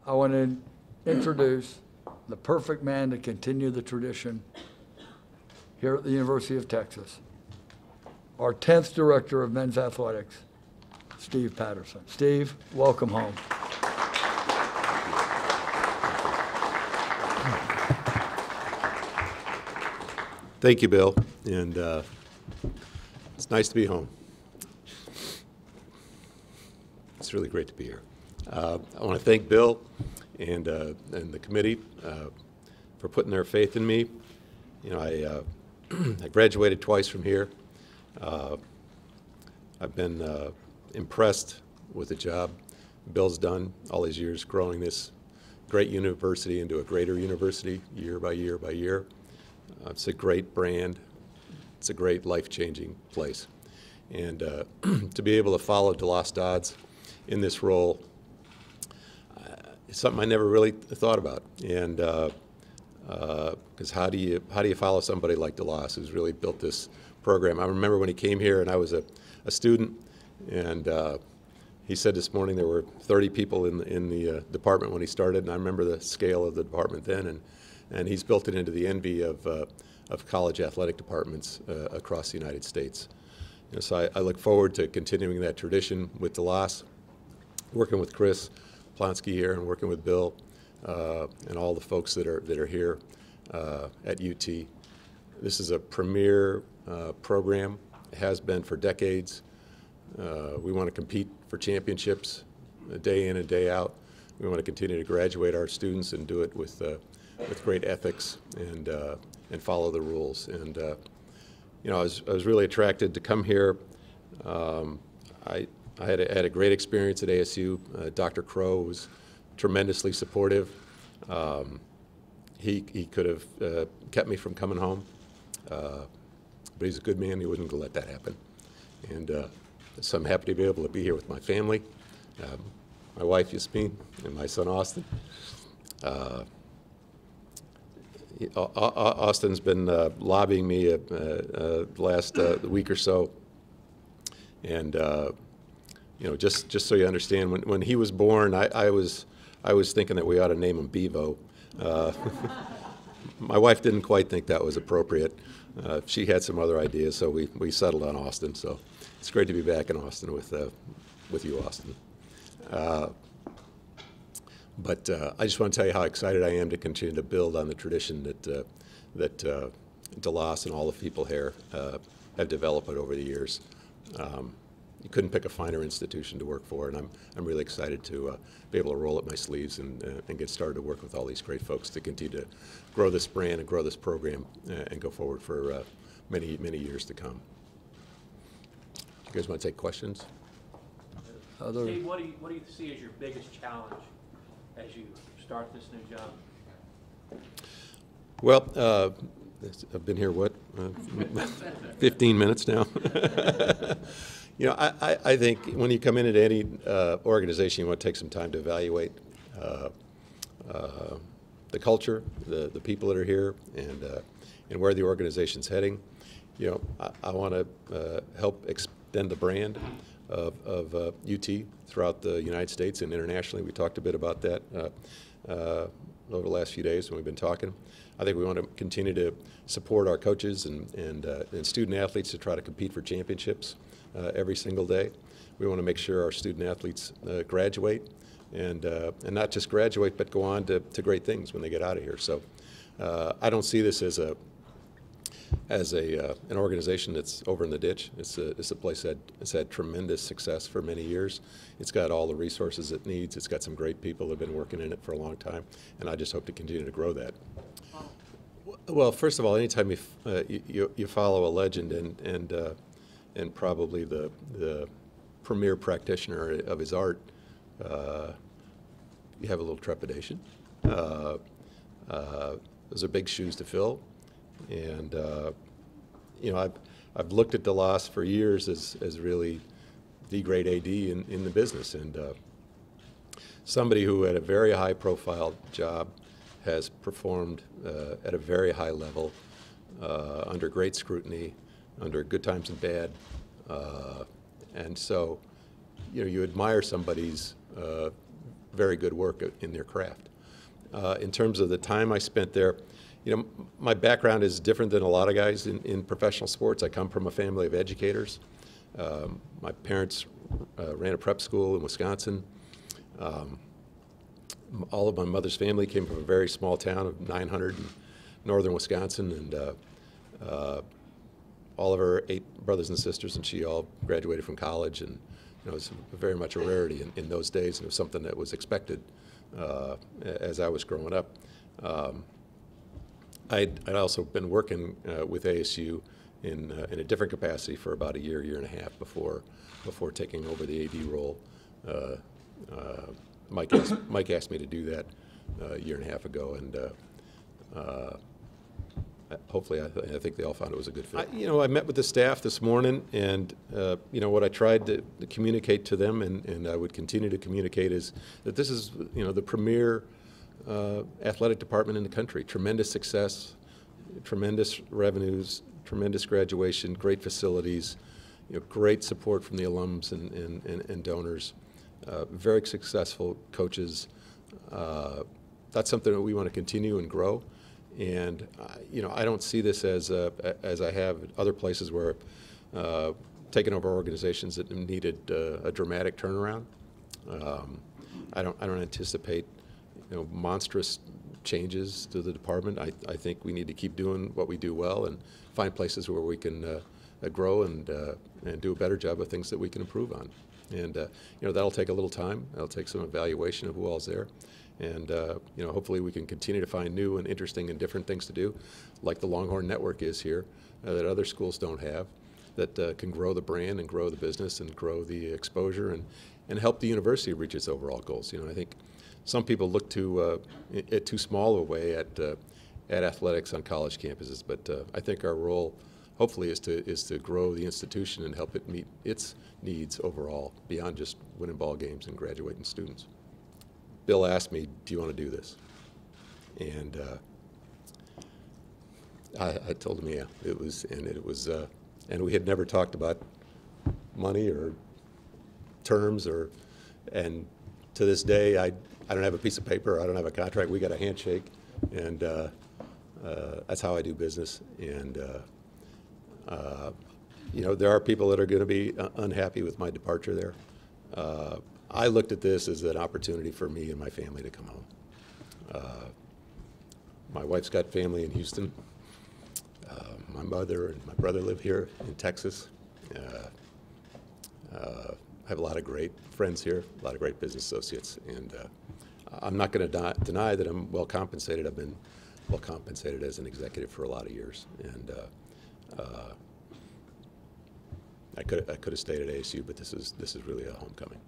I want to introduce the perfect man to continue the tradition here at the University of Texas, our 10th director of men's athletics, Steve Patterson. Steve, welcome home. Thank you, Bill, and it's nice to be home. It's really great to be here. I want to thank Bill and the committee for putting their faith in me. You know, I graduated twice from here. I've been impressed with the job Bill's done all these years, growing this great university into a greater university year by year by year. It's a great brand. It's a great life-changing place. And to be able to follow DeLoss Dodds in this role is something I never really thought about. And because how do you follow somebody like DeLoss, who's really built this program? I remember when he came here, and I was a student, and he said this morning there were 30 people in the department when he started, and I remember the scale of the department then, and he's built it into the envy of college athletic departments across the United States. You know, so I look forward to continuing that tradition with DeLoss, working with Chris Plonsky here, and working with Bill and all the folks that are here at UT. This is a premier program. It has been for decades. We want to compete for championships day in and day out. We want to continue to graduate our students and do it with great ethics and follow the rules. And you know, I was really attracted to come here. I had a great experience at ASU. Dr. Crow was tremendously supportive. He could have kept me from coming home, but he's a good man. He wasn't going to let that happen. And so I'm happy to be able to be here with my family, my wife Yasmin and my son Austin. Austin's been lobbying me the last week or so, and you know, just so you understand, when he was born, I was thinking that we ought to name him Bevo. My wife didn't quite think that was appropriate. She had some other ideas, so we settled on Austin. So it's great to be back in Austin with you, Austin. But I just want to tell you how excited I am to continue to build on the tradition that DeLoss and all the people here have developed over the years. You couldn't pick a finer institution to work for, and I'm really excited to be able to roll up my sleeves and get started to work with all these great folks to continue to grow this brand and grow this program and go forward for many years to come. You guys want to take questions? Steve, what do you see as your biggest challenge as you start this new job? Well, I've been here, what, 15 minutes now? You know, I think when you come into any organization, you want to take some time to evaluate the culture, the people that are here, and where the organization's heading. You know, I want to help extend the brand of UT throughout the United States and internationally. We talked a bit about that over the last few days when we've been talking. I think we want to continue to support our coaches and student athletes to try to compete for championships every single day. We want to make sure our student athletes graduate and not just graduate, but go on to great things when they get out of here. So I don't see this as an organization that's over in the ditch. It's a place that's had tremendous success for many years. It's got all the resources it needs. It's got some great people that have been working in it for a long time, and I just hope to continue to grow that. Well, first of all, anytime you follow a legend and probably the premier practitioner of his art, you have a little trepidation. Those are big shoes to fill. And you know, I've looked at DeLoss for years as really the great AD in the business, and somebody who had a very high-profile job has performed at a very high level under great scrutiny, under good times and bad, and so you know, you admire somebody's very good work in their craft. In terms of the time I spent there, you know, my background is different than a lot of guys in professional sports. I come from a family of educators. My parents ran a prep school in Wisconsin. All of my mother's family came from a very small town of 900 in northern Wisconsin, and all of her 8 brothers and sisters, and she all graduated from college, and you know, it was very much a rarity in those days, and it was something that was expected as I was growing up. I'd also been working with ASU in a different capacity for about a year and a half before taking over the AD role. Mike asked me to do that a year and a half ago, and hopefully I think they all found it was a good fit. I met with the staff this morning, and what I tried to communicate to them, and I would continue to communicate, is that this is the premier athletic department in the country. Tremendous success, tremendous revenues, tremendous graduation, great facilities, great support from the alums and donors, very successful coaches. That's something that we want to continue and grow. And I don't see this as I have other places where taking over organizations that needed a dramatic turnaround. I don't anticipate monstrous changes to the department. I think we need to keep doing what we do well and find places where we can grow and do a better job of things that we can improve on. And that'll take a little time. That'll take some evaluation of who all's there. And hopefully we can continue to find new and interesting and different things to do, like the Longhorn Network is here, that other schools don't have, that can grow the brand and grow the business and grow the exposure and help the university reach its overall goals. I think some people look at too small a way at athletics on college campuses, but I think our role, hopefully, is to grow the institution and help it meet its needs overall, beyond just winning ball games and graduating students. Bill asked me, "Do you want to do this?" And I told him, yeah. It was, and we had never talked about money or terms, and to this day, I don't have a piece of paper, I don't have a contract. We got a handshake, and that's how I do business. And there are people that are going to be unhappy with my departure there. I looked at this as an opportunity for me and my family to come home. My wife's got family in Houston. My mother and my brother live here in Texas. I have a lot of great friends here, a lot of great business associates, and I'm not going to deny that I'm well compensated. I've been well compensated as an executive for a lot of years, and I could have stayed at ASU, but this is really a homecoming.